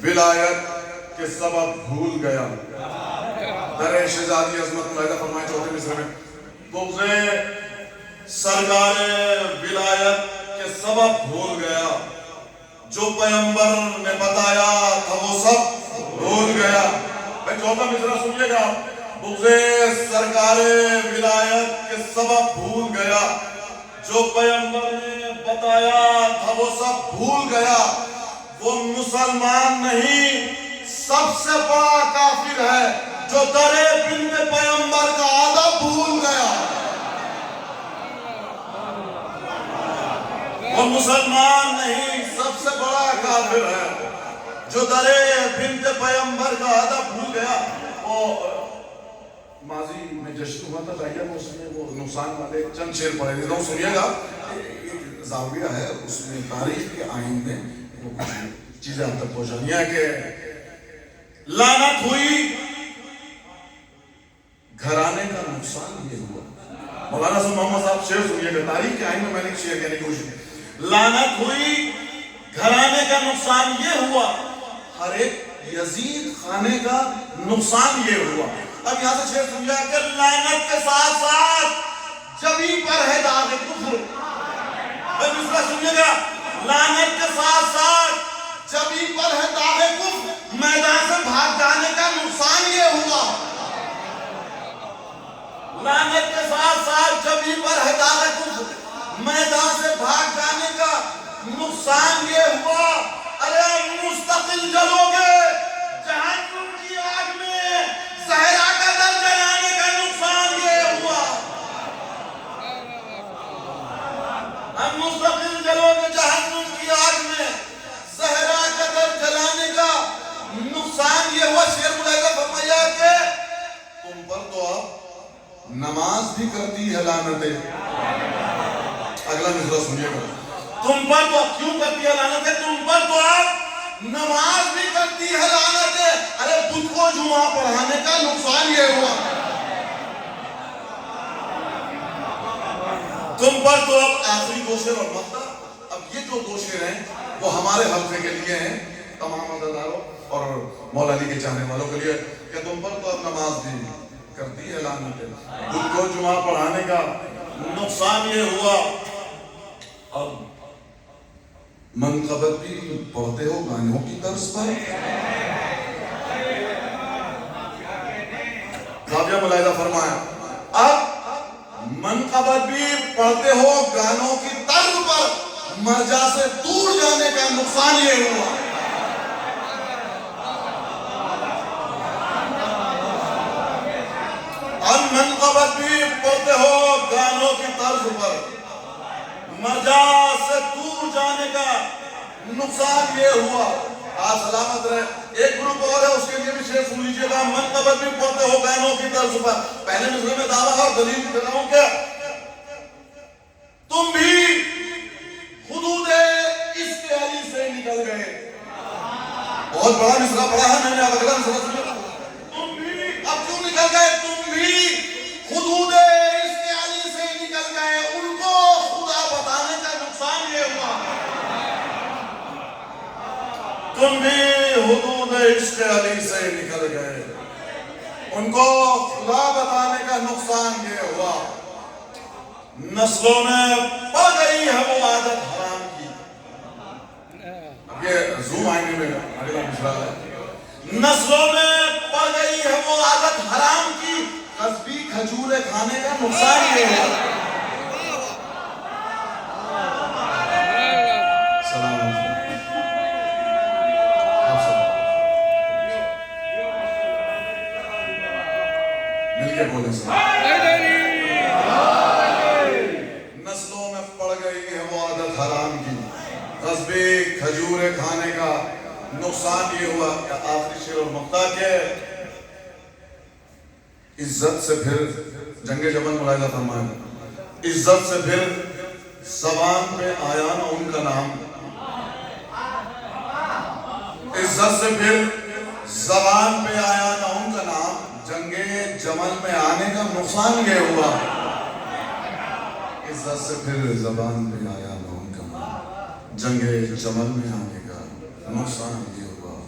ولایت کے سبب بھول گیا. در شہزادی عظمت ملاحظہ فرمائے چوتھے مصرع میں بغض سرکار ولایت کے سبب بھول گیا. جو پیغمبر نے بتایا تھا وہ سب بھول گیا. میں چوتھا مصرع سنیے گا. بغض سرکار ولایت کے سبب بھول گیا. جو پیغمبر نے بتایا تھا وہ سب بھول گیا. وہ مسلمان نہیں سب سے بڑا کافر ہے جو در بنت پیغمبر کا ادب بھول گیا. وہ مسلمان نہیں سب سے بڑا کافر ہے جو در بنت پیغمبر کا ادب بھول گیا. وہ ماضی میں جشن ہوا تھا رائیہ میں اس میں وہ نقصان والے چند شعر پڑھے دیتا ہوں سنیے گا. ایک زاویہ ہے اس میں تاریخ کے آئین میں وہ کچھ چیزیں ہم تک پہنچانی ہے کہ لعنت ہوئی گھرانے کا نقصان یہ ہوا. مولانا صاحب محمد صاحب شعر سنیے گا. تاریخ کے آئین میں نے ایک شعر کہنے کی کوشش کی. لعنت ہوئی گھرانے کا نقصان یہ ہوا. ہر ایک یزید خانے کا نقصان یہ ہوا. اب یہاں سے شعر سمجھا کہ لعنت کے ساتھ ساتھ جبیں پر ہے داغ کفر. اب اس کا سنیے گا. لعنت کے ساتھ ساتھ جبیں پر ہے داغ کفر. میدان سے بھاگ جانے کا نقصان یہ ہوا. لعنت کے ساتھ ساتھ جبیں پر ہے داغ کفر. میدان سے بھاگ جانے کا نقصان یہ ہوا. ارے مستقل جلو گے جہنم کی آگ میں. صحرا کا در جلانے کا نقصان یہ ہوا. ہم مستقل جلو گے جہنم کی آگ میں. صحرا کا در جلانے کا نقصان یہ ہوا. شعر ملاحظہ فرمایا کہ تم پر تو اب نماز بھی کرتی ہے لعنتیں. اگلا مصرع سنیے گا. تم پر تو اب کیوں کرتی ہے لعنتیں. تم پر تو اب نماز بھی کرتی ہے لعنتیں. ارے بدھ کو جمعہ پڑھانے کا نقصان یہ ہوا. تم پر تو اب آخری دو شعر اور مقطع. اب یہ جو دو شعر ہیں وہ ہمارے حلقے کے لیے ہیں تمام عزاداروں اور مولا علی کے چاہنے والوں کے لیے کہ تم پر تو اب نماز بھی کرتی ہے لعنتیں. بدھ کو جمعہ پڑھانے کا نقصان یہ ہوا. اب منقبت بھی پڑھتے ہو گانوں کی طرز پر. زاویہ ملاحظہ فرمایا. اب منقبت بھی پڑھتے ہو گانوں کی طرز پر. مرجع سے دور جانے کا نقصان یہ ہوا. اب منقبت بھی پڑھتے ہو گانوں کی طرز پر. مرجع سے دور جانے کا نقصان یہ ہوا. آپ سلامت رہے. ایک گروپ اور ہے اس کے لیے بھی شعر سن لیجئے گا. منقبت بھی پڑھتے ہو گانوں کی طرز پر. پہلے مصرع میں دعویٰ اور دلیل کر رہا ہوں کہ تم بھی حدود عشق علی سے نکل گئے. بہت بڑا مصرع پڑھا ہے میں نے. اب اگلا مصرع سنیے. تم بھی اب کیوں نکل گئے. تم بھی حدود عشق علی سے نکل گئے. ان کو خدا بتانے کا نقصان یہ ہوا. تم بھی حدود عشق علی سے نکل گئے. ان کو خدا بتانے کا نقصان یہ ہوا. نسلوں میں پڑ گئی ہے وہ عادت حرام کی. اب یہ زوم آئینے میں اگلا مصرع ہے. نسلوں میں پڑ گئی ہے وہ عادت حرام کی. قصبی کھجورے کھانے کا نقصان یہ ہے. سلام مل کے بولے نسلوں میں پڑ گئی ہے وہ عادت حرام کی. قصبی کھجورے کھانے کا نقصان یہ ہوا. کہ آخری شعر اور مقطع کے عزت سے پھر جنگ جمل ملاحظہ فرمائیں. عزت سے پھر زبان پہ آیا نہ ان کا نام. عزت سے پھر زبان پہ آیا نہ ان کا نام. جنگ جمل میں آنے کا نقصان یہ ہوا. عزت سے پھر زبان پہ آیا نہ ان کا نام. جنگ جمل میں آنے کا نقصان یہ ہوا.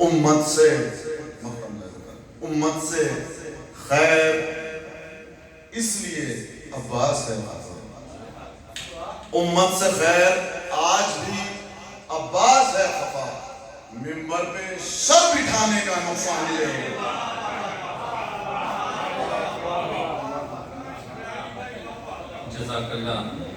امت سے خیر اس لیے عباس ہے امت سے خیر آج بھی عباس ہے خفا ممبر پہ سر بٹھانے کا نقصان یہ ہے جزاک اللہ